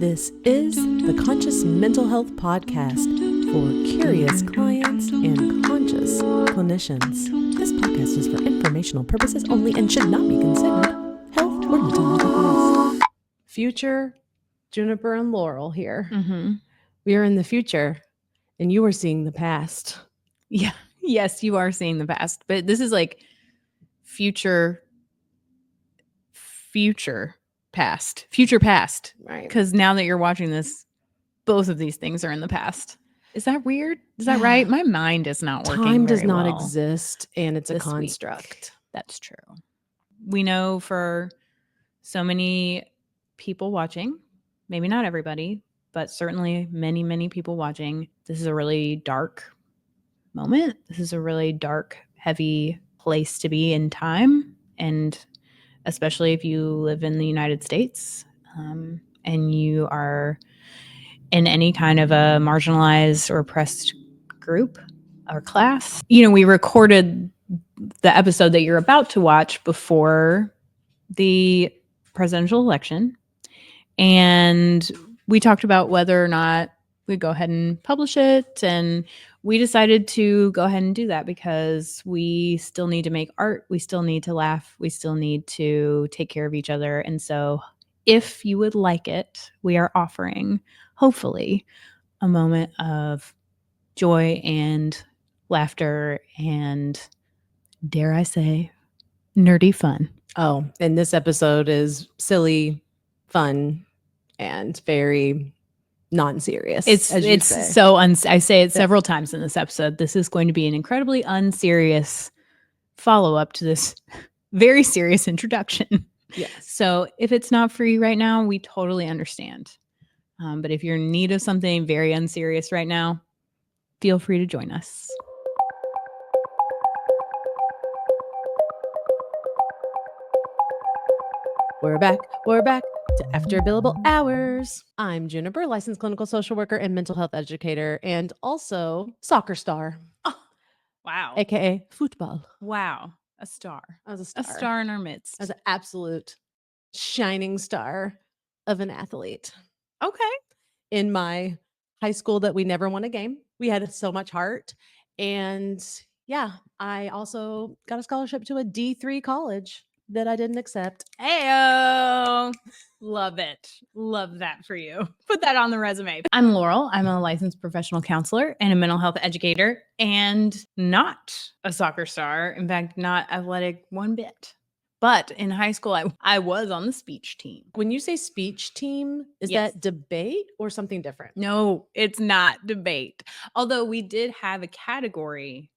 This is the Conscious Mental Health Podcast for curious clients and conscious clinicians. This podcast is for informational purposes only and should not be considered health or mental health advice. Future Juniper and Laurel here. Mm-hmm. We are in the future, and you are seeing the past. Yeah. Yes, you are seeing the past, but this is like future past. Right. Because now that you're watching this, both of these things are in the past. Is that weird? Is that right? My mind is not working. Time does very not well exist, and it's a this week. construct. That's true. We know for so many people watching, maybe not everybody, but certainly many, many people watching, this is a really dark moment. This is a really dark, heavy place to be in time. And especially if you live in the United States and you are in any kind of a marginalized or oppressed group or class. You know, we recorded the episode that you're about to watch before the presidential election. And we talked about whether or not we go ahead and publish it. And we decided to go ahead and do that because we still need to make art. We still need to laugh. We still need to take care of each other. And so if you would like it, we are offering, hopefully, a moment of joy and laughter and, dare I say, nerdy fun. Oh, and this episode is silly, fun, and very non-serious. It's so I say it several times in this episode. This is going to be an incredibly unserious follow-up to this very serious introduction. Yes. So if it's not for you right now, we totally understand. But if you're in need of something very unserious right now, feel free to join us. We're back to After Billable Hours. I'm Juniper, licensed clinical social worker and mental health educator, and also soccer star. Oh, wow. AKA football. Wow. A star. I was a star. A star in our midst. I was an absolute shining star of an athlete. Okay. In my high school that we never won a game. We had so much heart. And yeah, I also got a scholarship to a D3 college that I didn't accept. Heyo. Love it. Love that for you. Put that on the resume. I'm Laurel. I'm a licensed professional counselor and a mental health educator and not a soccer star. In fact, not athletic one bit. But in high school, I was on the speech team. When you say speech team, is Yes. that debate or something different? No, it's not debate. Although we did have a category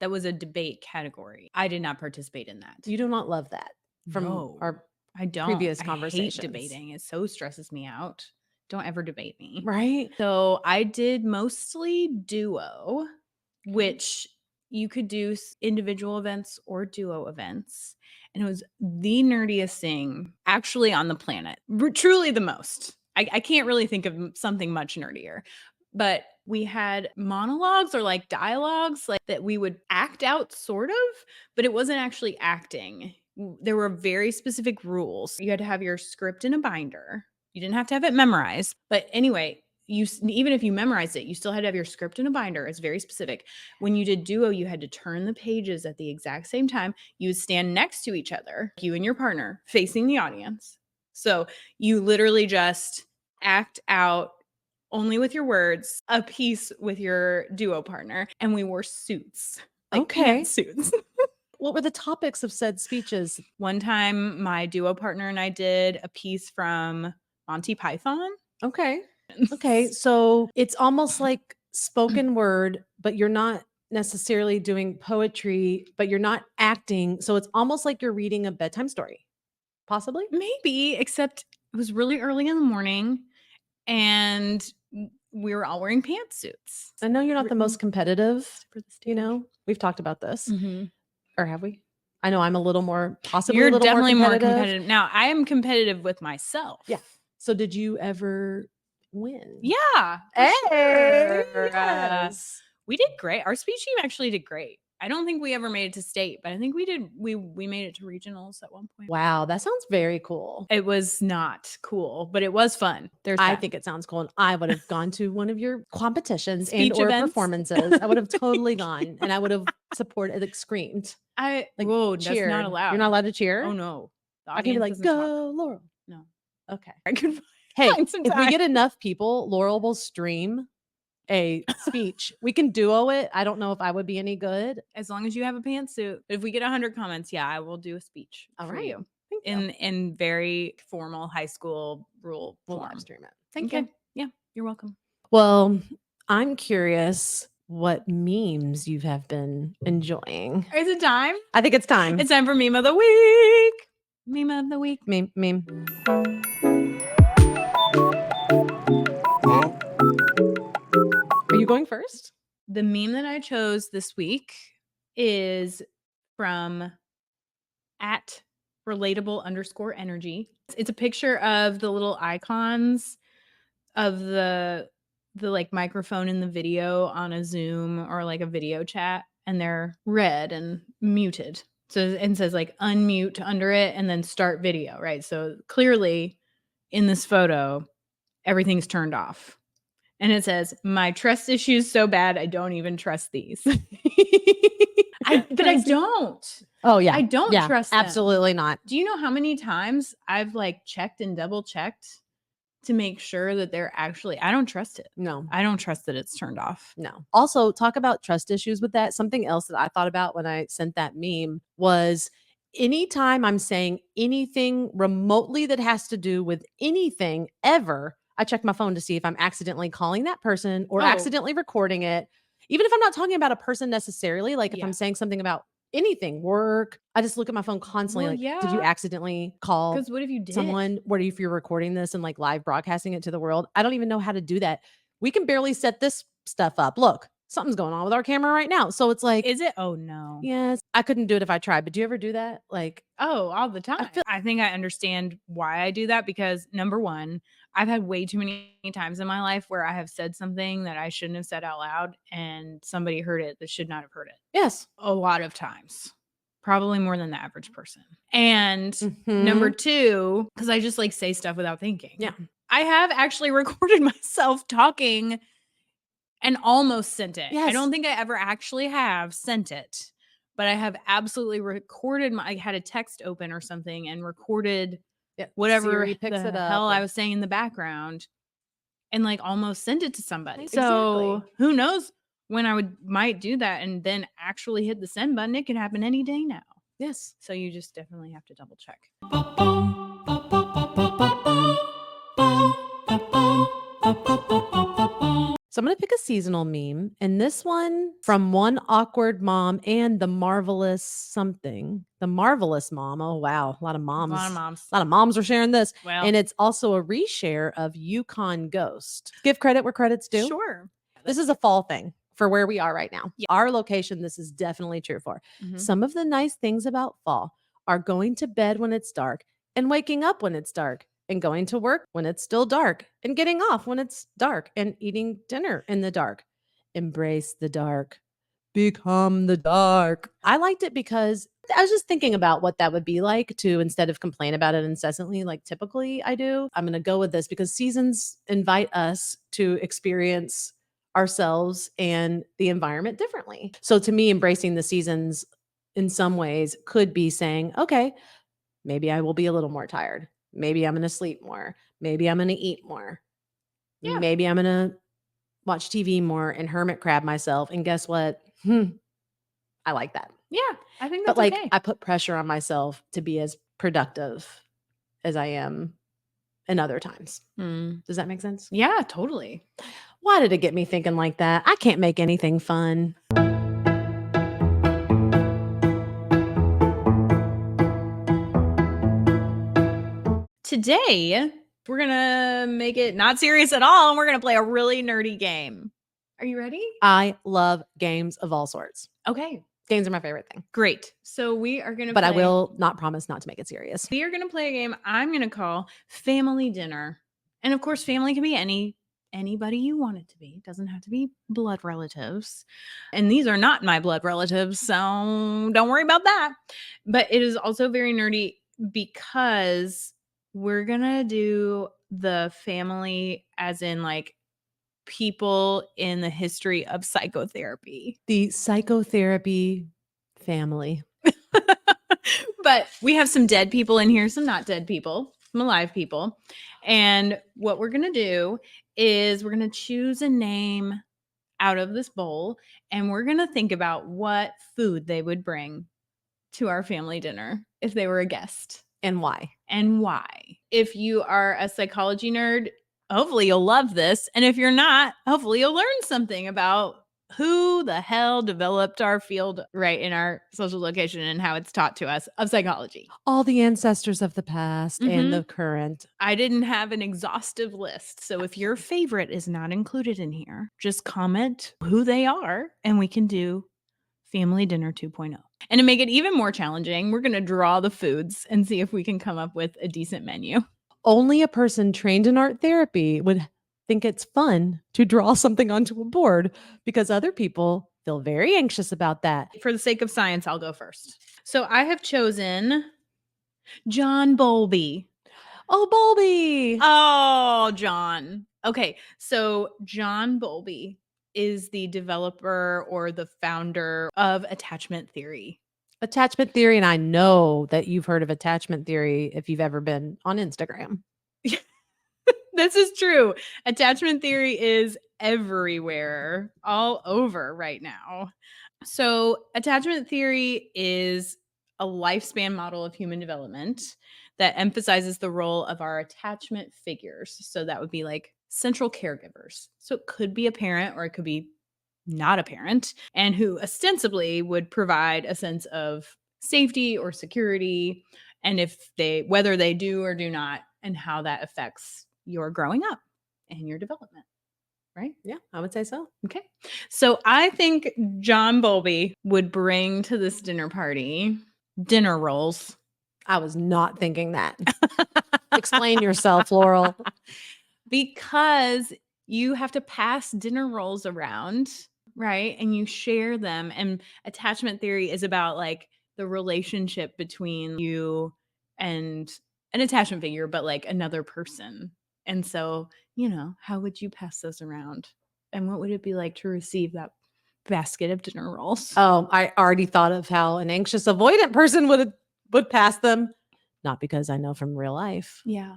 that was a debate category. I did not participate in that. You do not love that from our I don't. previous I conversations. hate debating. It so stresses me out. Don't ever debate me. Right? So I did mostly duo, which you could do individual events or duo events. And it was the nerdiest thing actually on the planet. Truly the most. I can't really think of something much nerdier. But we had monologues or like dialogues like that we would act out sort of, but it wasn't actually acting. There were very specific rules. You had to have your script in a binder. You didn't have to have it memorized. But anyway, even if you memorized it, you still had to have your script in a binder. It's very specific. When you did duo, you had to turn the pages at the exact same time. You would stand next to each other, you and your partner, facing the audience. So you literally just act out only with your words, a piece with your duo partner. And we wore suits. Like pantsuits. What were the topics of said speeches? One time, my duo partner and I did a piece from Monty Python. Okay. So it's almost like spoken word, but you're not necessarily doing poetry, but you're not acting. So it's almost like you're reading a bedtime story. Possibly? Maybe, except it was really early in the morning and we were all wearing pantsuits. I know you're not the most competitive, we've talked about this. Mm-hmm. Or have we? I know I'm a little more, possibly You're a little definitely more competitive. Now, I am competitive with myself. Yeah. So did you ever win? Yeah. Hey, sure. yes. We did great. Our speech team actually did great. I don't think we ever made it to state, but I think we did. We made it to regionals at one point. Wow, that sounds very cool. It was not cool, but it was fun. I think it sounds cool. And I would have gone to one of your competitions and Speech or events. performances. I would have totally gone and I would have supported, like screamed. Like, Like, whoa, that's cheered. not allowed. You're not allowed to cheer? Oh no. The I can be audience like, doesn't talk. go, Laurel. No. Okay. I could Hey, find some if we time. get enough people, Laurel will stream a speech. We can duo it. I don't know if I would be any good. As long as you have a pantsuit. If we get 100 comments, yeah, I will do a speech All for right. you. Thank you. In very formal high school rule We'll form. live stream it. Thank Okay. you. Yeah, you're welcome. Well, I'm curious what memes you have been enjoying. Is it time? I think it's time. It's time for meme of the week. Meme of the week. Meme. Are you going first? The meme that I chose this week is from at relatable_energy. It's a picture of the little icons of the like microphone in the video on a Zoom or like a video chat, and they're red and muted. So it says like unmute under it and then start video, right? So clearly in this photo, everything's turned off. And it says, my trust issues so bad, I don't even trust these. But I don't. Oh, yeah. I don't trust them. Absolutely not. Do you know how many times I've like checked and double checked to make sure that they're actually, I don't trust it. No. I don't trust that it's turned off. No. Also, talk about trust issues with that. Something else that I thought about when I sent that meme was anytime I'm saying anything remotely that has to do with anything ever, I check my phone to see if I'm accidentally calling that person or accidentally recording it. Even if I'm not talking about a person necessarily, like if I'm saying something about anything, work, I just look at my phone constantly. Well, Did you accidentally call Because what if you did? someone? What if you're recording this and like live broadcasting it to the world? I don't even know how to do that. We can barely set this stuff up. Look, something's going on with our camera right now. So it's like, Is it? Oh no. yes, I couldn't do it if I tried. But do you ever do that? Like, Oh, all the time. I think I understand why I do that because number one, I've had way too many times in my life where I have said something that I shouldn't have said out loud and somebody heard it that should not have heard it. yes, A lot of times. Probably more than the average person. And number two, because I just like say stuff without thinking. Yeah. I have actually recorded myself talking and almost sent it. Yes. I don't think I ever actually have sent it, but I have absolutely recorded I had a text open or something and recorded whatever Siri picks the it up. hell I was saying in the background and like almost sent it to somebody. So who knows when I might do that and then actually hit the send button. It could happen any day now. Yes. So you just definitely have to double check. So I'm going to pick a seasonal meme. And this one from One Awkward Mom and The Marvelous Something. The Marvelous Mom. Oh, wow. A lot of moms. A lot of moms. A lot of moms are sharing this. Well, and it's also a reshare of Yukon Ghost. Give credit where credit's due. Sure. This is a fall thing for where we are right now. Yeah. Our location, this is definitely true for. Some of the nice things about fall are going to bed when it's dark and waking up when it's dark and going to work when it's still dark and getting off when it's dark and eating dinner in the dark. Embrace the dark. Become the dark. I liked it because I was just thinking about what that would be like to, instead of complain about it incessantly like typically I do. I'm going to go with this because seasons invite us to experience ourselves and the environment differently. So to me, embracing the seasons in some ways could be saying, okay, maybe I will be a little more tired. Maybe I'm going to sleep more. Maybe I'm going to eat more. Yeah. Maybe I'm going to watch TV more and hermit crab myself. And guess what? I like that. Yeah, I think that's but like okay. I put pressure on myself to be as productive as I am in other times. Does that make sense? Yeah, totally. Why did it get me thinking like that? I can't make anything fun. Today, we're going to make it not serious at all, and we're going to play a really nerdy game. Are you ready? I love games of all sorts. Okay. Games are my favorite thing. Great. So we are going to But I will not promise not to make it serious. We are going to play a game I'm going to call Family Dinner. And of course, family can be anybody you want it to be. It doesn't have to be blood relatives. And these are not my blood relatives, so don't worry about that. But it is also very nerdy because we're going to do the family as in like people in the history of psychotherapy. The psychotherapy family. But we have some dead people in here, some not dead people, some alive people. And what we're going to do is we're going to choose a name out of this bowl, and we're going to think about what food they would bring to our family dinner if they were a guest. And why? And why. If you are a psychology nerd, hopefully you'll love this. And if you're not, hopefully you'll learn something about who the hell developed our field right in our social location and how it's taught to us of psychology. All the ancestors of the past and the current. I didn't have an exhaustive list. So if your favorite is not included in here, just comment who they are and we can do Family Dinner 2.0. And to make it even more challenging, we're going to draw the foods and see if we can come up with a decent menu. Only a person trained in art therapy would think it's fun to draw something onto a board because other people feel very anxious about that. For the sake of science, I'll go first. So I have chosen John Bowlby. Oh, Bowlby. Oh, John. Okay, so John Bowlby is the developer or the founder of attachment theory. Attachment theory, and I know that you've heard of attachment theory if you've ever been on Instagram. This is true. Attachment theory is everywhere, all over right now. So attachment theory is a lifespan model of human development that emphasizes the role of our attachment figures. So that would be like central caregivers. So it could be a parent or it could be not a parent, and who ostensibly would provide a sense of safety or security, and whether they do or do not, and how that affects your growing up and your development. Right? Yeah, I would say so. Okay. So I think John Bowlby would bring to this dinner party dinner rolls. I was not thinking that. Explain yourself, Laurel. Because you have to pass dinner rolls around, right? And you share them. And attachment theory is about like the relationship between you and an attachment figure, but like another person. And so, how would you pass those around? And what would it be like to receive that basket of dinner rolls? Oh, I already thought of how an anxious avoidant person would pass them. Not because I know from real life. Yeah.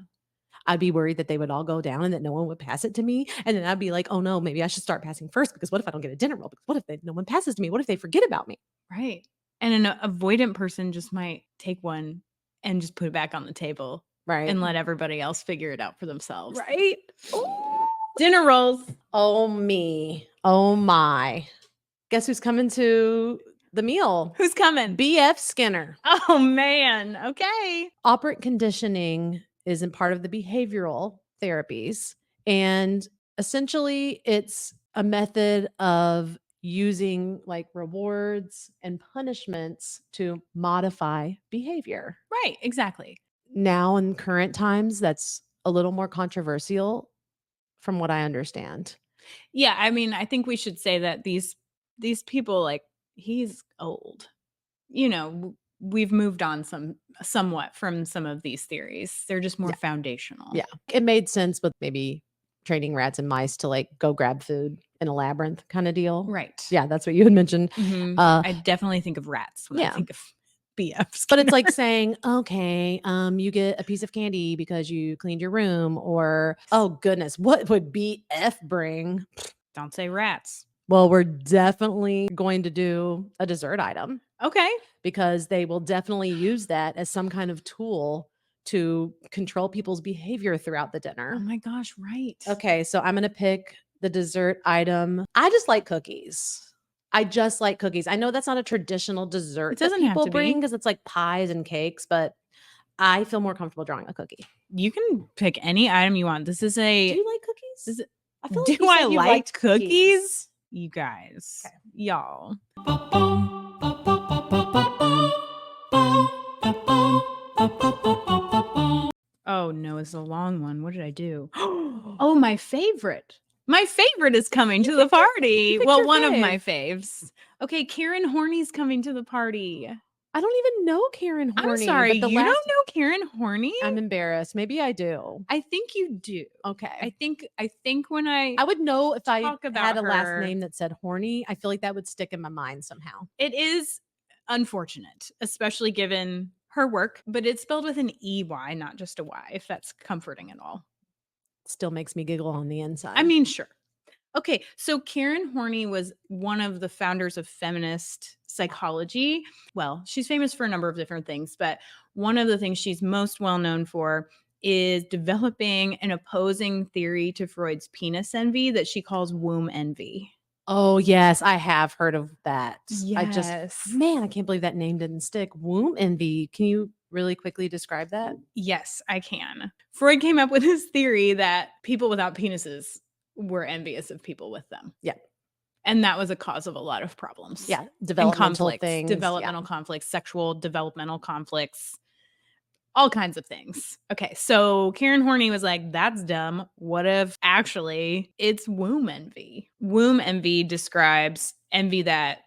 I'd be worried that they would all go down and that no one would pass it to me. And then I'd be like, oh no, maybe I should start passing first because what if I don't get a dinner roll? Because what if no one passes to me? What if they forget about me? Right. And an avoidant person just might take one and just put it back on the table. Right. And let everybody else figure it out for themselves. Right. Ooh. Dinner rolls. Oh me. Oh my. Guess who's coming to the meal? Who's coming? B.F. Skinner. Oh man. Okay. Operant conditioning isn't part of the behavioral therapies. And essentially it's a method of using like rewards and punishments to modify behavior. Right. Exactly. Now in current times, that's a little more controversial from what I understand. Yeah. I mean, I think we should say that these people, like, he's old. We've moved on somewhat from some of these theories. They're just more foundational. Yeah. It made sense with maybe training rats and mice to like go grab food in a labyrinth kind of deal. Right. Yeah, that's what you had mentioned. Mm-hmm. I definitely think of rats when I think of BFs. But it's like saying, okay, you get a piece of candy because you cleaned your room, or oh goodness, what would BF bring? Don't say rats. Well, we're definitely going to do a dessert item. Okay. Because they will definitely use that as some kind of tool to control people's behavior throughout the dinner. Oh my gosh, right. Okay, so I'm going to pick the dessert item. I just like cookies. I know that's not a traditional dessert it doesn't that people have to bring be because it's like pies and cakes, but I feel more comfortable drawing a cookie. You can pick any item you want. This is Do you like cookies? I feel like I like cookies? You guys. Okay. Y'all. Oh no, it's a long one. What did I do? Oh, my favorite. My favorite is coming to the party. picked Well, your one of fave. my faves. Okay, Karen Horney's coming to the party. I don't even know Karen Horney. I'm sorry, but the you last... don't know Karen Horney? I'm embarrassed. Maybe I do. I think you do. Okay. I think when I would know if I talk about had a last her- name that said Horny. I feel like that would stick in my mind somehow. It is unfortunate, especially given her work, but it's spelled with an EY, not just a Y, if that's comforting at all. Still makes me giggle on the inside. I mean, sure. Okay, so Karen Horney was one of the founders of feminist psychology. Well, she's famous for a number of different things, but one of the things she's most well known for is developing an opposing theory to Freud's penis envy that she calls womb envy. Oh, yes, I have heard of that. Yes. Man, I can't believe that name didn't stick. Womb envy. Can you really quickly describe that? Yes, I can. Freud came up with his theory that people without penises were envious of people with them. Yeah. And that was a cause of a lot of problems. Yeah. And Developmental conflicts, things. developmental conflicts, sexual developmental conflicts, all kinds of things. Okay, so Karen Horney was like, that's dumb. What if actually it's womb envy? Womb envy describes envy that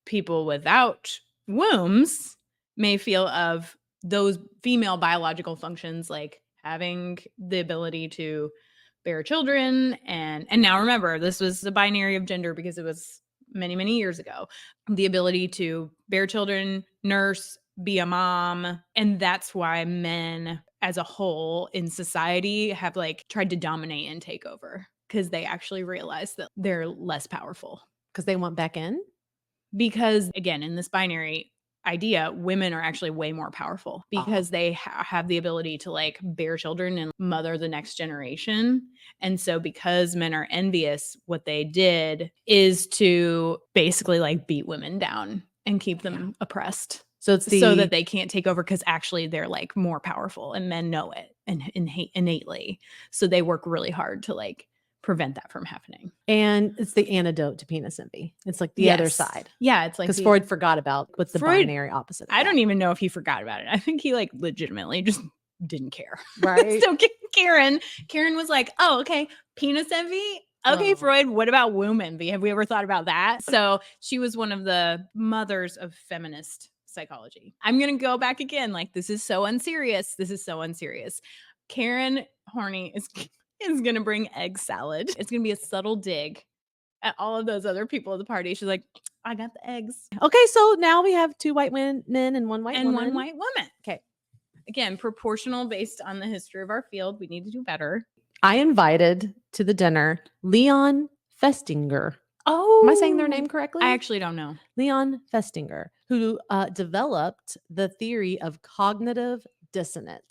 people without wombs may feel of those female biological functions, like having the ability to bear children. And now remember, this was the binary of gender because it was many, many years ago. The ability to bear children, nurse, be a mom. And that's why men as a whole in society have like tried to dominate and take over because they actually realize that they're less powerful. Because they want back in? Because again, in this binary idea, women are actually way more powerful because they have the ability to like bear children and mother the next generation. And so because men are envious, what they did is to basically like beat women down and keep them oppressed. So it's so that they can't take over because actually they're like more powerful and men know it and innately. So they work really hard to like prevent that from happening. And it's the antidote to penis envy. It's like the other side. Yeah, it's like because Freud forgot about what's the Freud- binary opposite. Of I that. don't even know if he forgot about it. I think he like legitimately just didn't care. Right. So Karen was like, oh, okay, penis envy. Okay, Oh. Freud, what about womb envy? Have we ever thought about that? So she was one of the mothers of feminist psychology. I'm going to go back again. Like, this is so unserious. This is so unserious. Karen Horney is going to bring egg salad. It's going to be a subtle dig at all of those other people at the party. She's like, I got the eggs. Okay, so now we have 2 white men and 1 white woman. One white woman. Okay. Again, proportional based on the history of our field. We need to do better. I invited to the dinner Leon Festinger. Oh, Am I saying their name correctly? I actually don't know. Leon Festinger, who developed the theory of cognitive dissonance.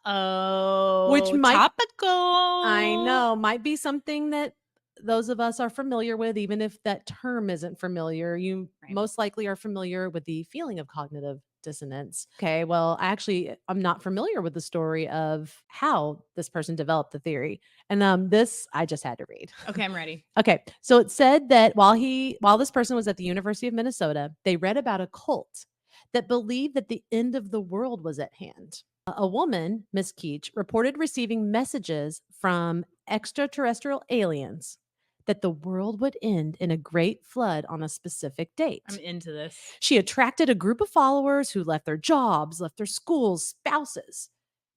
Oh, Which might- topical. I know, might be something that those of us are familiar with, even if that term isn't familiar. You Right. most likely are familiar with the feeling of cognitive dissonance. Okay, well, I'm not familiar with the story of how this person developed the theory. And this I just had to read. Okay, I'm ready. Okay, so it said that while this person was at the University of Minnesota, they read about a cult that believed that the end of the world was at hand. A woman, Miss Keach, reported receiving messages from extraterrestrial aliens that the world would end in a great flood on a specific date. I'm into this. She attracted a group of followers who left their jobs, left their schools, spouses,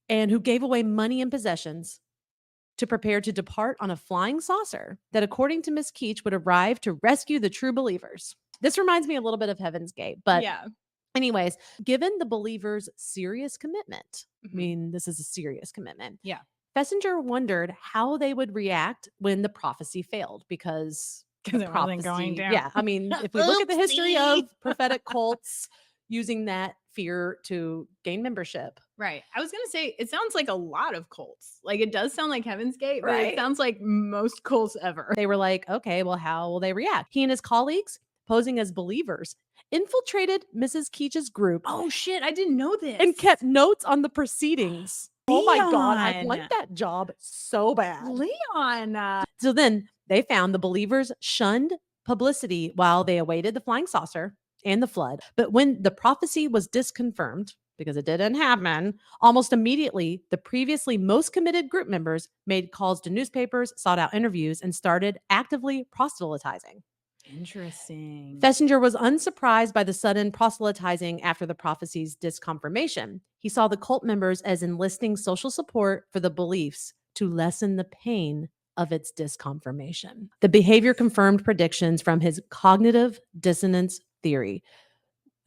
and who gave away money and possessions to prepare to depart on a flying saucer that, according to Miss Keach, would arrive to rescue the true believers. This reminds me a little bit of Heaven's Gate, but yeah. anyways, given the believers' serious commitment, Mhm. I mean, this is a serious commitment. Yeah. Fessinger wondered how they would react when the prophecy failed because the it wasn't going down. Yeah, I mean, if we look at the history of Oopsie. prophetic cults using that fear to gain membership. Right. I was going to say, it sounds like a lot of cults. Like, it does sound like Heaven's Gate, but Right. it sounds like most cults ever. They were like, okay, well, how will they react? He and his colleagues, posing as believers, infiltrated Mrs. Keach's group Oh, shit. I didn't know this. and kept notes on the proceedings. Oh my God, I Leon. want that job so bad. Leon. So then they found the believers shunned publicity while they awaited the flying saucer and the flood. But when the prophecy was disconfirmed, because it didn't happen, almost immediately, the previously most committed group members made calls to newspapers, sought out interviews, and started actively proselytizing. Interesting. Fessinger was unsurprised by the sudden proselytizing after the prophecy's disconfirmation. He saw the cult members as enlisting social support for the beliefs to lessen the pain of its disconfirmation. The behavior confirmed predictions from his cognitive dissonance theory.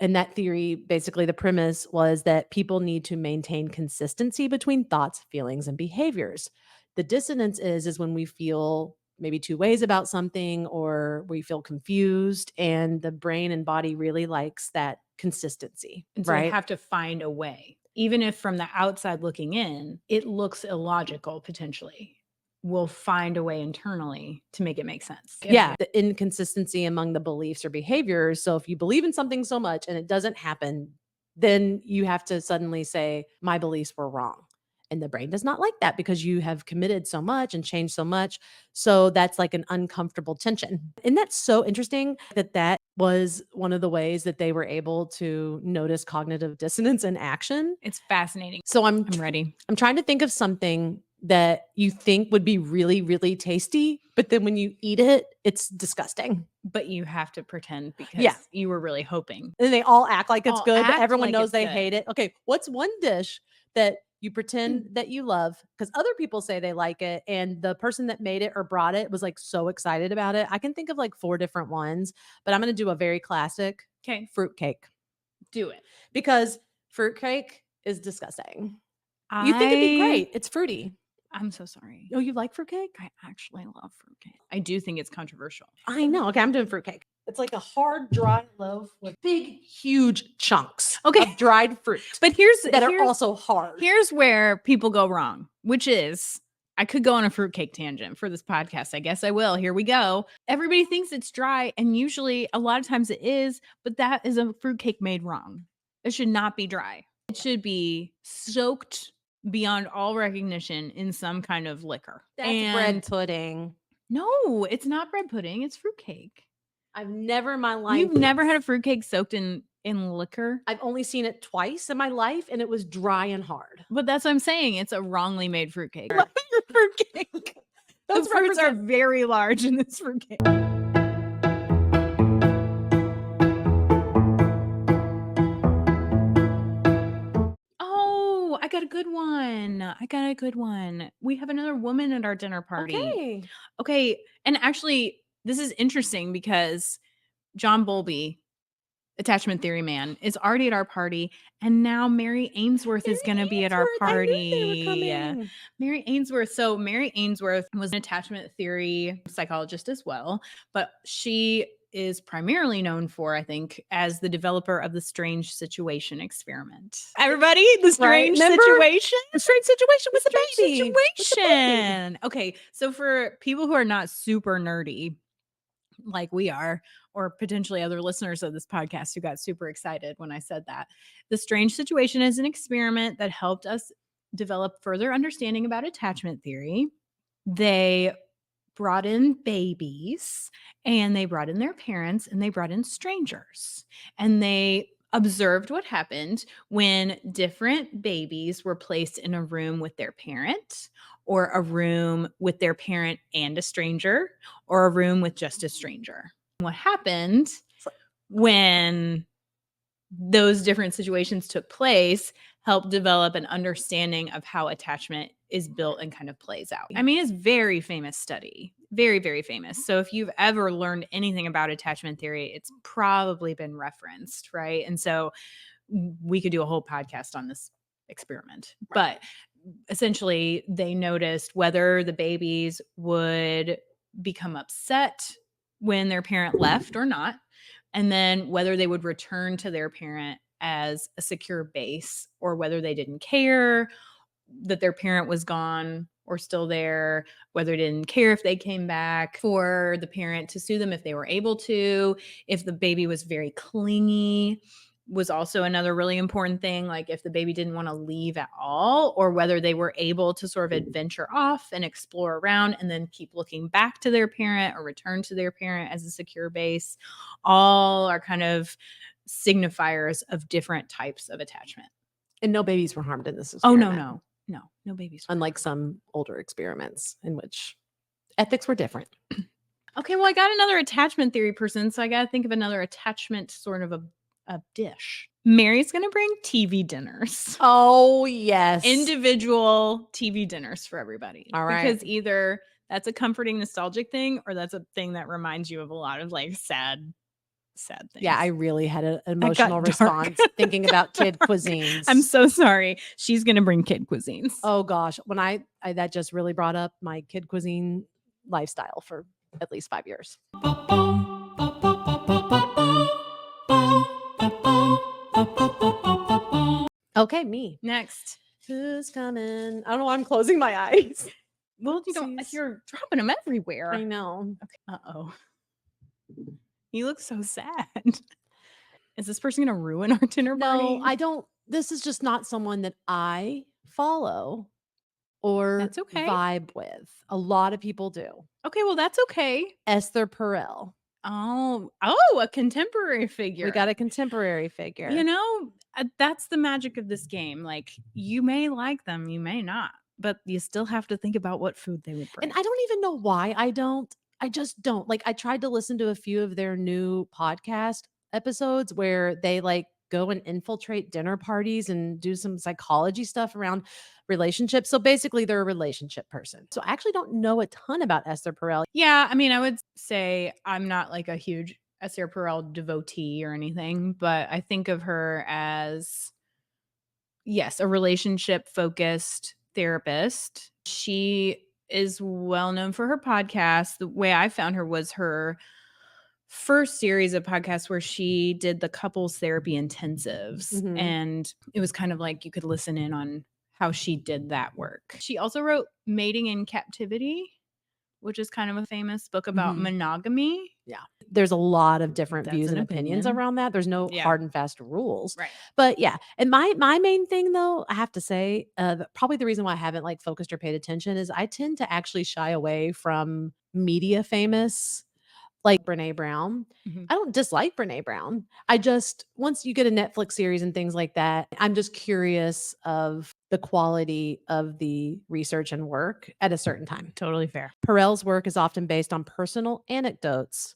And that theory, basically, the premise was that people need to maintain consistency between thoughts, feelings, and behaviors. The dissonance is when we feel maybe two ways about something or we feel confused, and the brain and body really likes that consistency, And so they right? have to find a way. Even if from the outside looking in, it looks illogical potentially. We'll find a way internally to make it make sense. Yeah, the inconsistency among the beliefs or behaviors. So if you believe in something so much and it doesn't happen, then you have to suddenly say, my beliefs were wrong. And the brain does not like that because you have committed so much and changed so much. So that's like an uncomfortable tension. And that's so interesting that that was one of the ways that they were able to notice cognitive dissonance in action. It's fascinating. So I'm ready. I'm trying to think of something that you think would be really, really tasty, but then when you eat it, it's disgusting. But you have to pretend because Yeah. you were really hoping. And they all act like it's All good, but act everyone like knows it's they good. hate it. Okay, what's one dish that you pretend that you love because other people say they like it, and the person that made it or brought it was like so excited about it? I can think of like 4 different ones, but I'm going to do a very classic Okay, fruitcake do it. because fruitcake is disgusting. You think it'd be great. It's fruity. I'm so sorry. Oh, you like fruitcake? I actually love fruitcake. I do think it's controversial. I know. Okay, I'm doing fruitcake. It's like a hard, dry loaf with big, huge chunks of dried fruit. But here's that are also hard. Here's where people go wrong, which is I could go on a fruitcake tangent for this podcast. I guess I will. Here we go. Everybody thinks it's dry, and usually a lot of times it is, but that is a fruitcake made wrong. It should not be dry. It should be soaked beyond all recognition in some kind of liquor. That's bread pudding. No, it's not bread pudding. It's fruitcake. I've never in my life. You've never had a fruitcake soaked in liquor? I've only seen it twice in my life, and it was dry and hard. But that's what I'm saying. It's a wrongly made fruitcake. Fruitcake. Those fruits are very large in this fruitcake. Oh, I got a good one. We have another woman at our dinner party. Okay. And actually, this is interesting because John Bowlby, attachment theory man, is already at our party, and now Mary Ainsworth is going to be at our party. Mary Ainsworth. So Mary Ainsworth was an attachment theory psychologist as well, but she is primarily known for, I think, as the developer of the strange situation experiment. Everybody, the strange situation? The strange situation with the baby. Situation. Okay, so for people who are not super nerdy, like we are, or potentially other listeners of this podcast who got super excited when I said that, the strange situation is an experiment that helped us develop further understanding about attachment theory. They brought in babies, and they brought in their parents, and they brought in strangers, and they observed what happened when different babies were placed in a room with their parent, or a room with their parent and a stranger, or a room with just a stranger. What happened when those different situations took place helped develop an understanding of how attachment is built and kind of plays out. I mean, it's very famous study, very, very famous. So if you've ever learned anything about attachment theory, it's probably been referenced, right? And so we could do a whole podcast on this experiment, but essentially they noticed whether the babies would become upset when their parent left or not, and then whether they would return to their parent as a secure base, or whether they didn't care that their parent was gone or still there, whether they didn't care if they came back, for the parent to sue them if they were able to, if the baby was very clingy was also another really important thing, like if the baby didn't want to leave at all, or whether they were able to sort of adventure off and explore around and then keep looking back to their parent or return to their parent as a secure base. All are kind of signifiers of different types of attachment. And no babies were harmed in this Oh, experiment. no babies. were Unlike harmed. some older experiments in which ethics were different. Okay, well, I got another attachment theory person, so I got to think of another attachment sort of a dish. Mary's going to bring TV dinners. Oh, yes. Individual TV dinners for everybody. All right. Because either that's a comforting, nostalgic thing, or that's a thing that reminds you of a lot of like sad things. Yeah, I really had an got emotional dark. response thinking about kid Dark. cuisines. I'm so sorry. She's going to bring kid cuisines. Oh gosh, when I that just really brought up my kid cuisine lifestyle for at least 5 years. Okay, me. Next. Who's coming? I don't know why I'm closing my eyes. Well, you don't. Oopsies. You're dropping them everywhere. I know. Okay. Uh-oh. You look so sad. Is this person going to ruin our dinner party? No, I don't. This is just not someone that I follow or That's okay. vibe with. A lot of people do. Okay, well, that's okay. Esther Perel. Oh, a contemporary figure. We got a contemporary figure. You know, that's the magic of this game. Like, you may like them, you may not, but you still have to think about what food they would bring. And I don't even know why I don't. I just don't. Like, I tried to listen to a few of their new podcast episodes where they like go and infiltrate dinner parties and do some psychology stuff around relationships. So basically, they're a relationship person. So I actually don't know a ton about Esther Perel. Yeah, I mean, I would say I'm not like a huge Esther Perel devotee or anything, but I think of her as, yes, a relationship focused therapist. She is well known for her podcast. The way I found her was her first series of podcasts where she did the couples therapy intensives. Mhm. And it was kind of like you could listen in on how she did that work. She also wrote Mating in Captivity, which is kind of a famous book about Mhm. monogamy. There's a lot of different That's views an and opinions opinion. around that. There's no Yeah. hard and fast rules. Right. But yeah, and my main thing though, I have to say, probably the reason why I haven't like focused or paid attention is I tend to actually shy away from media famous like Brené Brown. Mhm. I don't dislike Brené Brown. I just once you get a Netflix series and things like that, I'm just curious of the quality of the research and work at a certain time. Totally fair. Perel's work is often based on personal anecdotes,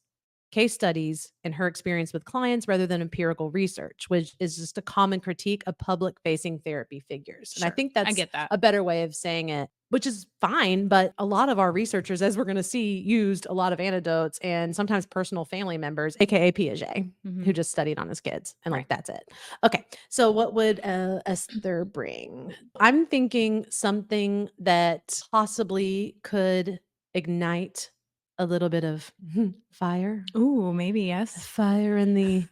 case studies, and her experience with clients rather than empirical research, which is just a common critique of public facing therapy figures. And I Sure, think I that's get that. a better way of saying it, which is fine. But a lot of our researchers, as we're going to see, used a lot of anecdotes and sometimes personal family members, AKA Piaget, Mhm. who just studied on his kids. And like, Right. that's it. Okay. So what would Esther bring? I'm thinking something that possibly could ignite a little bit of fire. Ooh, maybe yes. Fire in the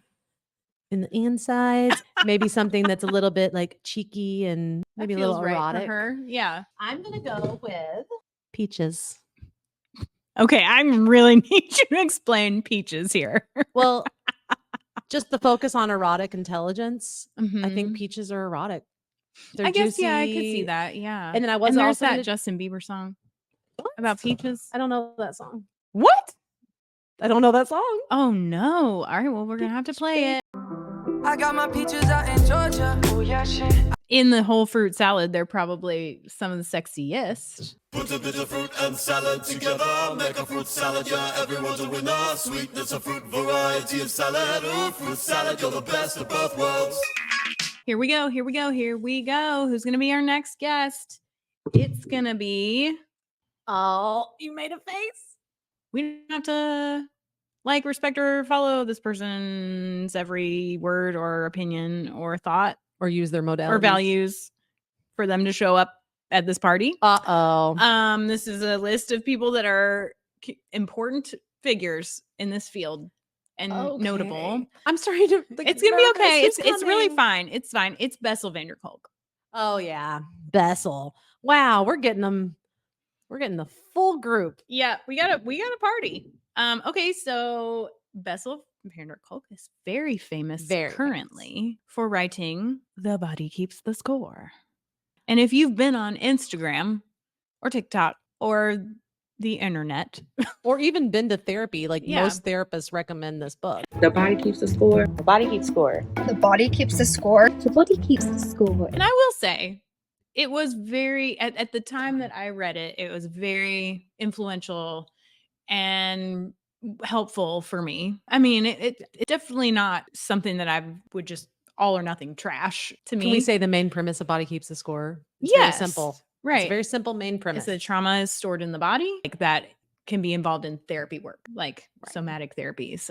insides. Maybe something that's a little bit like cheeky and That maybe a feels little right erotic. for her. Yeah. I'm gonna go with peaches. Okay, I really need you to explain peaches here. Well, just the focus on erotic intelligence. I Mhm. think peaches are erotic. They're I guess, yeah, I could see juicy. that. Yeah. And then I was and there's also that gonna- Justin Bieber song What? about peaches. I don't know that song. What? I don't know that song. Oh no. All right, well, we're gonna have to play it. I got my peaches out in Georgia. Oh yeah, shit. In the whole fruit salad, they're probably some of the sexiest. Put a bit of fruit and salad together, make a fruit salad, yeah, everyone's a winner. Sweetness of fruit, variety of salad. Ooh, fruit salad, you're the best of both worlds. Here we go. Here we go. Here we go. Who's gonna be our next guest? It's gonna be. Oh, you made a face. We don't have to like, respect, or follow this person's every word or opinion or thought Or use their modalities. or values for them to show up at this party. Uh-oh. This is a list of people that are important figures in this field and notable. Okay. I'm starting to. Like, It's gonna be nervous. okay. Who's It's really coming? fine. It's fine. It's Bessel van der Kolk. Oh yeah, Bessel. Wow, we're getting them. We're getting the full group. Yeah, we got a party. Okay, so Bessel van der Kolk is very famous currently for writing The Body Keeps the Score. And if you've been on Instagram or TikTok or the internet. Or even been to therapy. Like Yeah. most therapists recommend this book. The body keeps the score. The body keeps score. The body keeps the score. The body keeps the score. And I will say, it was very, at the time that I read it, it was very influential and helpful for me. I mean, it's definitely not something that I would just all or nothing trash to me. Can we say the main premise of Body Keeps the Score? It's yes, very simple. right? It's a very simple main premise. It's that trauma is stored in the body, like that can be involved in therapy work, like somatic therapies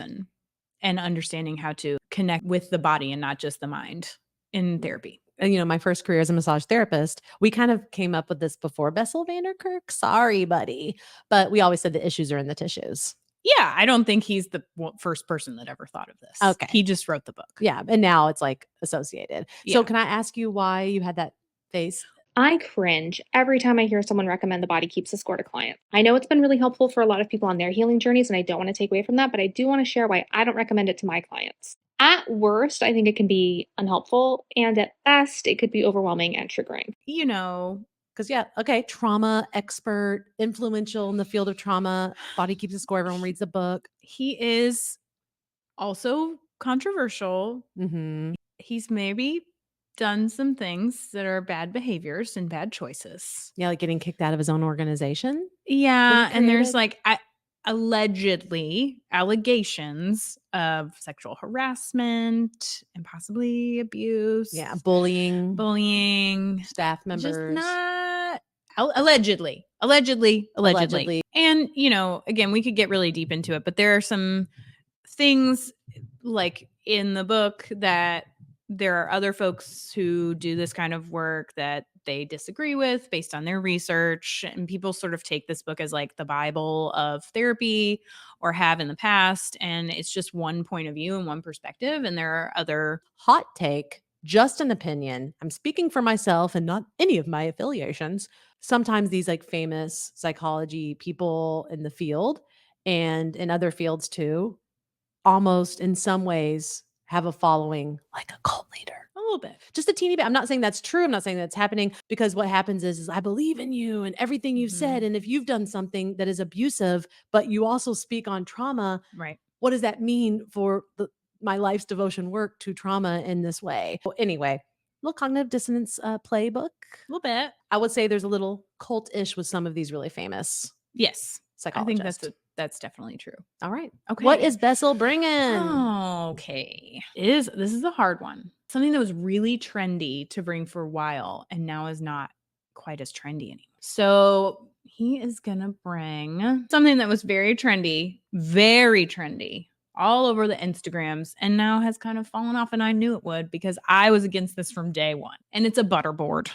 and understanding how to connect with the body and not just the mind in therapy. And, my first career as a massage therapist, we kind of came up with this before Bessel van der Kolk. Sorry, buddy. But we always said the issues are in the tissues. Yeah, I don't think he's the first person that ever thought of this. Okay. He just wrote the book. Yeah. And now it's like associated. Yeah. So can I ask you why you had that face? I cringe every time I hear someone recommend The Body Keeps the Score to clients. I know it's been really helpful for a lot of people on their healing journeys, and I don't want to take away from that, but I do want to share why I don't recommend it to my clients. At worst, I think it can be unhelpful, and at best, it could be overwhelming and triggering. Because trauma expert, influential in the field of trauma. Body Keeps the Score. Everyone reads the book. He is also controversial. Mm-hmm. He's maybe done some things that are bad behaviors and bad choices. Yeah, like getting kicked out of his own organization. Yeah, and there's created? allegedly allegations of sexual harassment and possibly abuse. Yeah, bullying staff members. Just not allegedly. And, again, we could get really deep into it, but there are some things like in the book that there are other folks who do this kind of work that they disagree with based on their research. And people sort of take this book as like the Bible of therapy or have in the past. And it's just one point of view and one perspective. And there are other Hot take, just an opinion. I'm speaking for myself and not any of my affiliations. Sometimes these like famous psychology people in the field and in other fields too, almost in some ways have a following like a cult leader. a little bit. Just a teeny bit. I'm not saying that's true. I'm not saying that's happening, because what happens is I believe in you and everything you've said. And if you've done something that is abusive, but you also speak on trauma, Right. what does that mean for my life's devotion work to trauma in this way? Well, anyway, little cognitive dissonance playbook. A little bit. I would say there's a little cult-ish with some of these really famous Yes. I psychologists. think that's definitely true. All right. Okay. What is Bessel bringing? Okay. This is a hard one. Something that was really trendy to bring for a while and now is not quite as trendy anymore. So he is going to bring something that was very trendy all over the Instagrams and now has kind of fallen off, and I knew it would because I was against this from day one. And it's a butterboard.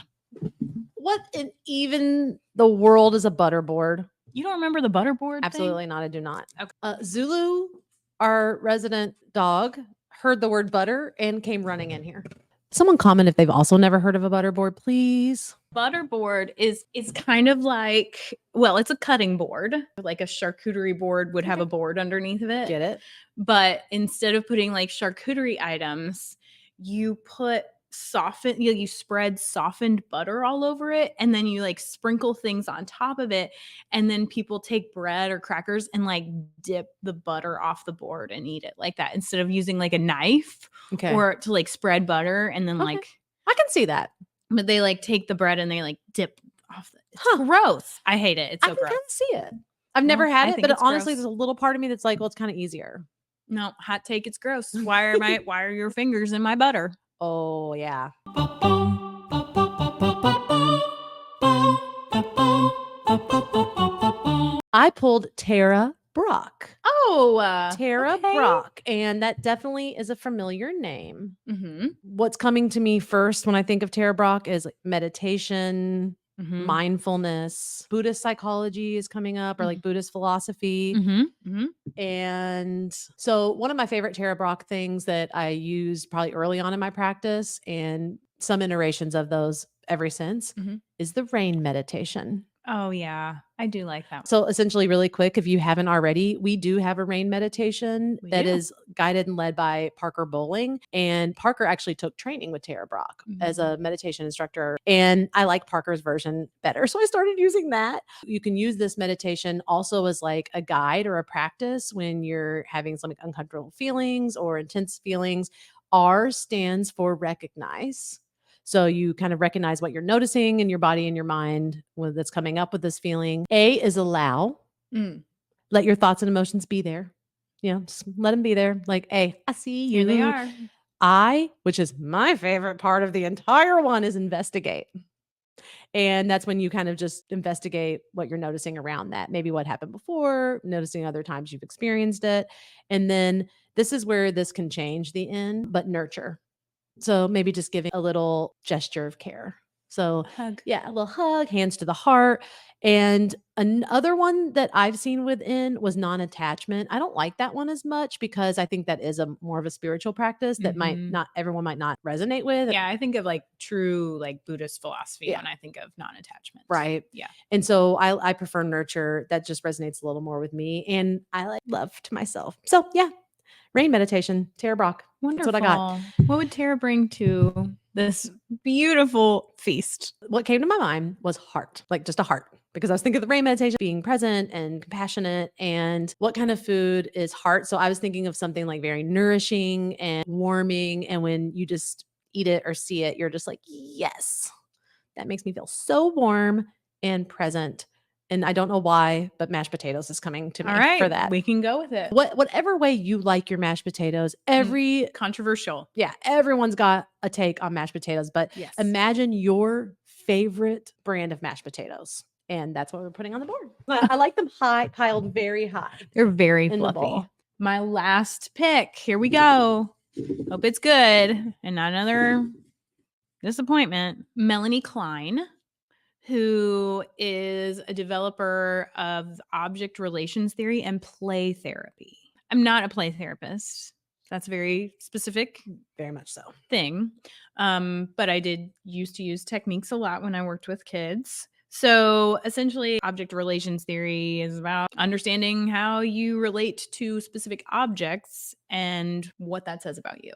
What in even the world is a butterboard? You don't remember the butterboard thing? Absolutely not. I do not. Okay. Zulu, our resident dog, heard the word butter and came running in here. Someone comment if they've also never heard of a butterboard, please. Butterboard is kind of like, well, it's a cutting board. Like a charcuterie board would have a board underneath of it. Get it? But instead of putting like charcuterie items, you put you spread softened butter all over it, and then you like sprinkle things on top of it, and then people take bread or crackers and like dip the butter off the board and eat it like that instead of using like a knife or to like spread butter and then like I can see that. But they like take the bread and they like dip off it's gross. I hate it. It's so I can gross. kind of see it. I've never had I it, think but it's honestly, gross. there's a little part of me that's like, well, it's kind of easier. No, hot take, it's gross. Why are your fingers in my butter? Oh, yeah. I pulled Tara Brock. Oh, Tara okay. Brock. And that definitely is a familiar name. Mm-hmm. What's coming to me first when I think of Tara Brock is like meditation, Mm-hmm. mindfulness. Buddhist psychology is coming up, or like Buddhist philosophy. Mm-hmm. Mm-hmm. And so one of my favorite Tara Brock things that I used probably early on in my practice, and some iterations of those ever since, is the rain meditation. Oh, yeah. I do like that. So essentially, really quick, if you haven't already, we do have a rain meditation We that do. is guided and led by Parker Bowling. And Parker actually took training with Tara Brock as a meditation instructor. And I like Parker's version better. So I started using that. You can use this meditation also as like a guide or a practice when you're having some uncomfortable feelings or intense feelings. R stands for recognize. So you kind of recognize what you're noticing in your body and your mind that's coming up with this feeling. A is allow. Mm. Let your thoughts and emotions be there. Just let them be there. Like, hey, I see you. Here they are. I, which is my favorite part of the entire one, is investigate. And that's when you kind of just investigate what you're noticing around that. Maybe what happened before, noticing other times you've experienced it. And then this is where this can change the end, but nurture. So maybe just giving a little gesture of care. So Hug. yeah, a little hug, hands to the heart. And another one that I've seen within was non-attachment. I don't like that one as much because I think that is a more of a spiritual practice that everyone might not resonate with. Yeah, I think of like true like Buddhist philosophy Yeah. when I think of non-attachment. Right. Yeah. And so I prefer nurture. That just resonates a little more with me. And I like love to myself. So yeah, rain meditation, Tara Brock. Wonderful. That's what I got. What would Tara bring to this beautiful feast? What came to my mind was heart, like just a heart, because I was thinking of the rain meditation being present and compassionate, and what kind of food is heart. So I was thinking of something like very nourishing and warming. And when you just eat it or see it, you're just like, yes, that makes me feel so warm and present. And I don't know why, but mashed potatoes is coming to me All right, for that. we can go with it. Whatever way you like your mashed potatoes, Controversial. everyone's got a take on mashed potatoes, but Yes. imagine your favorite brand of mashed potatoes. And that's what we're putting on the board. I like them piled very high. They're very in the fluffy. bowl. My last pick. Here we go. Hope it's good and not another disappointment. Melanie Klein, who is a developer of object relations theory and play therapy. I'm not a play therapist. That's a very specific Very much so. thing. But I did used to use techniques a lot when I worked with kids. So essentially, object relations theory is about understanding how you relate to specific objects and what that says about you.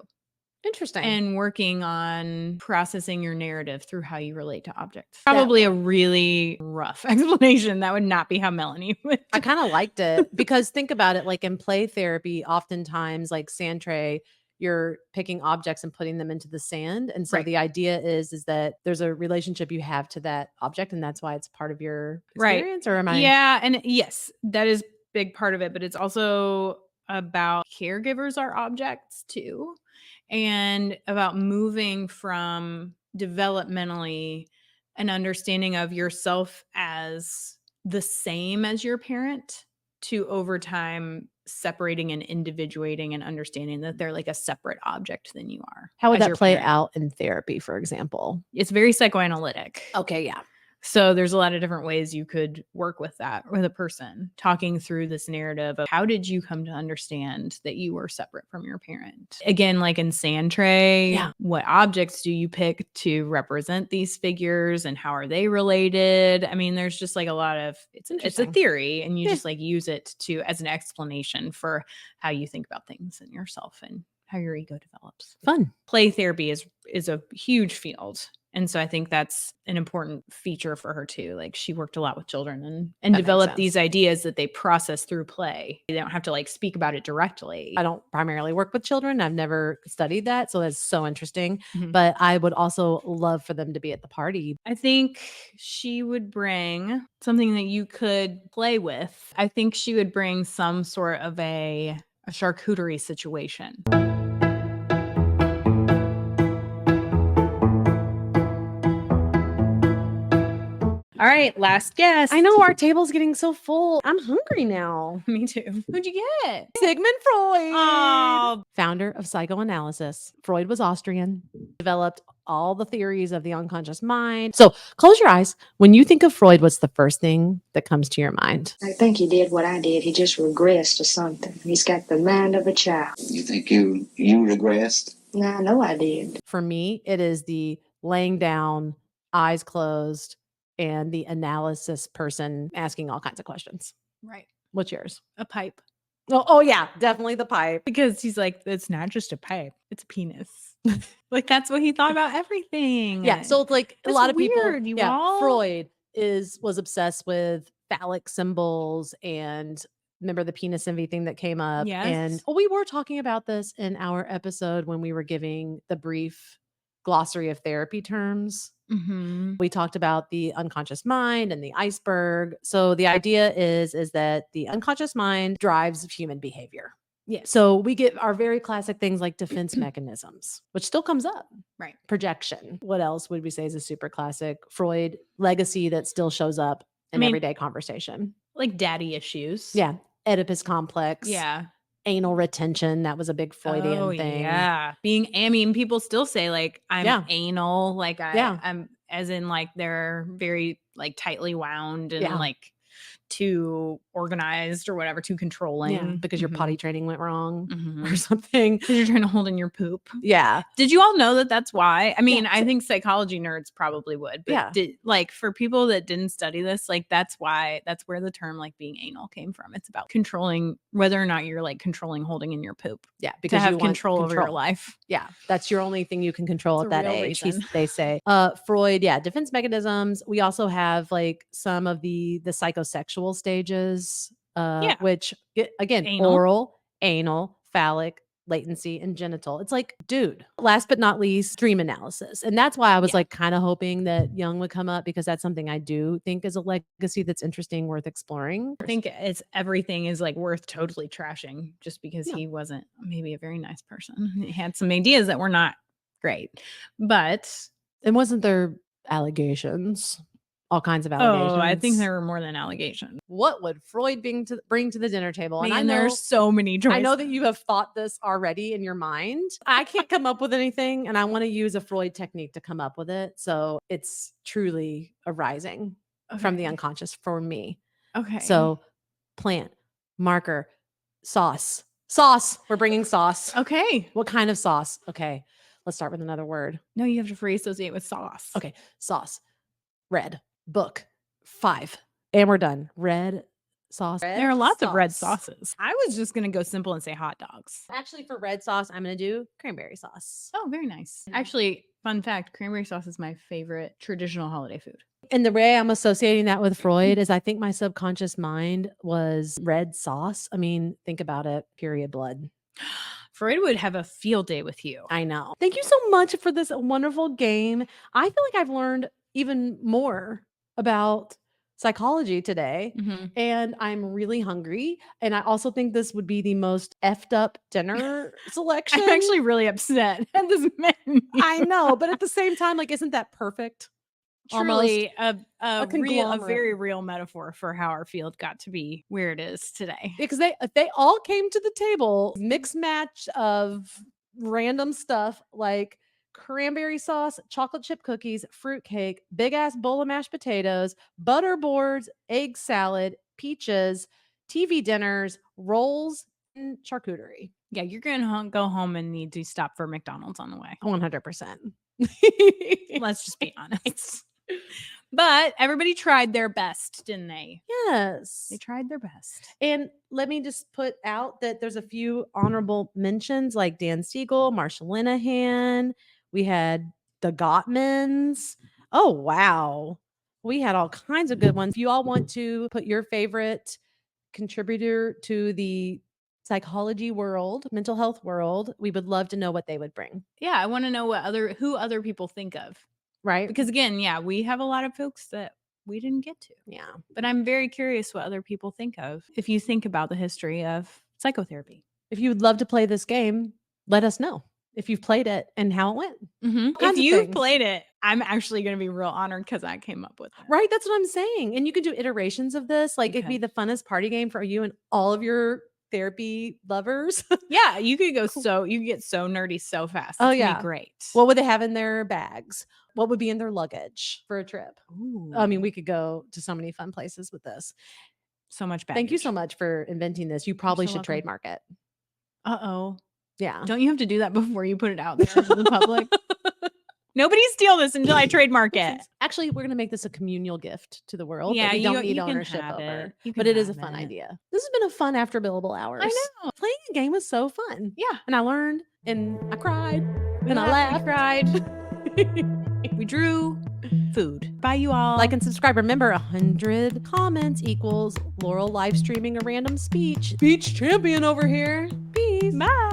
Interesting. And working on processing your narrative through how you relate to objects. Probably a really rough explanation. That would not be how Melanie would. I kind of liked it because think about it, like in play therapy, oftentimes like sand tray, you're picking objects and putting them into the sand. And so Right. the idea is that there's a relationship you have to that object, and that's why it's part of your Right. experience. Or am I? Yeah, and yes, that is big part of it, but it's also about caregivers are objects too, and about moving from developmentally an understanding of yourself as the same as your parent to over time separating and individuating and understanding that they're like a separate object than you are. How would as that your play parent. out in therapy, for example? It's very psychoanalytic. Okay, yeah. So there's a lot of different ways you could work with that with a person, talking through this narrative of how did you come to understand that you were separate from your parent? Again, like in sand tray, what objects do you pick to represent these figures and how are they related? I mean, there's just like a lot of it's a theory, and you just like use it to as an explanation for how you think about things and yourself and how your ego develops. Fun. Play therapy is a huge field. And so I think that's an important feature for her too. Like she worked a lot with children and developed these ideas that they process through play. They don't have to like speak about it directly. I don't primarily work with children. I've never studied that. So that's so interesting. But I would also love for them to be at the party. I think she would bring something that you could play with. I think she would bring some sort of a charcuterie situation. All right, last guess. I know our table's getting so full. I'm hungry now. Me too. Who'd you get? Sigmund Freud. Oh, Founder of psychoanalysis. Freud was Austrian, developed all the theories of the unconscious mind. So close your eyes. When you think of Freud, what's the first thing that comes to your mind? I think he did what I did. He just regressed to something. He's got the mind of a child. You think you regressed? No, I know I did. For me, it is the laying down, eyes closed, and the analysis person asking all kinds of questions. Right. What's yours? A pipe. Oh yeah, definitely the pipe. Because he's like, it's not just a pipe, it's a penis. Like that's what he thought about everything. Yeah, so it's like a That's lot of people. weird, you Yeah, all. Freud was obsessed with phallic symbols, and remember the penis envy thing that came up. And Yes. we were talking about this in our episode when we were giving the brief glossary of therapy terms. Mm-hmm. We talked about the unconscious mind and the iceberg. So the idea is that the unconscious mind drives human behavior. Yeah. So we get our very classic things like defense mechanisms, which still comes up. Right. Projection. What else would we say is a super classic Freud legacy that still shows up in everyday conversation? Like daddy issues. Yeah. Oedipus complex. Yeah. Anal retention. That was a big Freudian thing. Yeah. People still say like I'm anal. Like I'm as in like they're very like tightly wound and like too organized or whatever, too controlling. Yeah, because your potty training went wrong Mhm. or something. Because you're trying to hold in your poop. Yeah. Did you all know that that's why? I mean, Yeah. I think psychology nerds probably would, but like for people that didn't study this, like that's where the term like being anal came from. It's about controlling whether or not you're like controlling holding in your poop. Yeah, because to have you want control over your life. Yeah, that's your only thing you can control It's at a that real age. reason. They say. Freud, defense mechanisms. We also have like some of the psychosexual stages, which again, Anal. oral, anal, phallic, latency, and genital. It's like, dude. Last but not least, dream analysis, and that's why I was like kind of hoping that Jung would come up, because that's something I do think is a legacy that's interesting, worth exploring. I think everything is like worth totally trashing just because he wasn't maybe a very nice person. He had some ideas that were not great, but and wasn't there allegations? All kinds of allegations. Oh, I think there were more than allegations. What would Freud bring to the dinner table? Man, and I know there's so many choices. I know that you have thought this already in your mind. I can't come up with anything, and I want to use a Freud technique to come up with it. So it's truly arising from the unconscious for me. Okay. So plant, marker, sauce. We're bringing sauce. Okay. What kind of sauce? Okay. Let's start with another word. No, you have to free associate with sauce. Okay. Sauce. Red. Book. 5. And we're done. Red sauce. There are lots of red sauces. I was just going to go simple and say hot dogs. Actually, for red sauce, I'm going to do cranberry sauce. Oh, very nice. Actually, fun fact, cranberry sauce is my favorite traditional holiday food. And the way I'm associating that with Freud is I think my subconscious mind was red sauce. I mean, think about it. Period blood. Freud would have a field day with you. I know. Thank you so much for this wonderful game. I feel like I've learned even more about psychology today, and I'm really hungry. And I also think this would be the most effed up dinner selection. I'm actually really upset at this menu. I know, but at the same time, like, isn't that perfect? Truly a conglomerate. very real metaphor for how our field got to be where it is today. Because they all came to the table, mixed match of random stuff like cranberry sauce, chocolate chip cookies, fruitcake, big ass bowl of mashed potatoes, butter boards, egg salad, peaches, TV dinners, rolls, and charcuterie. Yeah, you're going to go home and need to stop for McDonald's on the way. 100%. Let's just be honest. But everybody tried their best, didn't they? Yes. They tried their best. And let me just put out that there's a few honorable mentions like Dan Siegel, Marsha Linehan. We had the Gottmans. Oh, wow. We had all kinds of good ones. If you all want to put your favorite contributor to the psychology world, mental health world, we would love to know what they would bring. Yeah, I want to know who other people think of. Right? Because again, we have a lot of folks that we didn't get to. Yeah. But I'm very curious what other people think of if you think about the history of psychotherapy. If you would love to play this game, let us know if you've played it and how it went. If you've played it, I'm actually going to be real honored because I came up with it. Right? That's what I'm saying. And you can do iterations of this. Like it'd be the funnest party game for you and all of your therapy lovers. Yeah, you could go you could get so nerdy so fast. Oh, it's yeah. be great. What would they have in their bags? What would be in their luggage for a trip? Ooh. I mean, we could go to so many fun places with this. So much baggage. Thank you so much for inventing this. You probably should trademark it. Uh-oh. Yeah. Don't you have to do that before you put it out there to the public? Nobody steal this until I trademark it. Actually, we're going to make this a communal gift to the world that we you- don't need you can ownership have over. it. You But can it is a have fun it. idea. This has been a fun After Billable Hours. I know. Playing a game was so fun. Yeah. And I learned and I cried We and I laughed, laughed. we cried. We drew food. Bye, you all. Like and subscribe. Remember, 100 comments equals Laurel live streaming a random speech. Speech champion over here. Peace. Bye.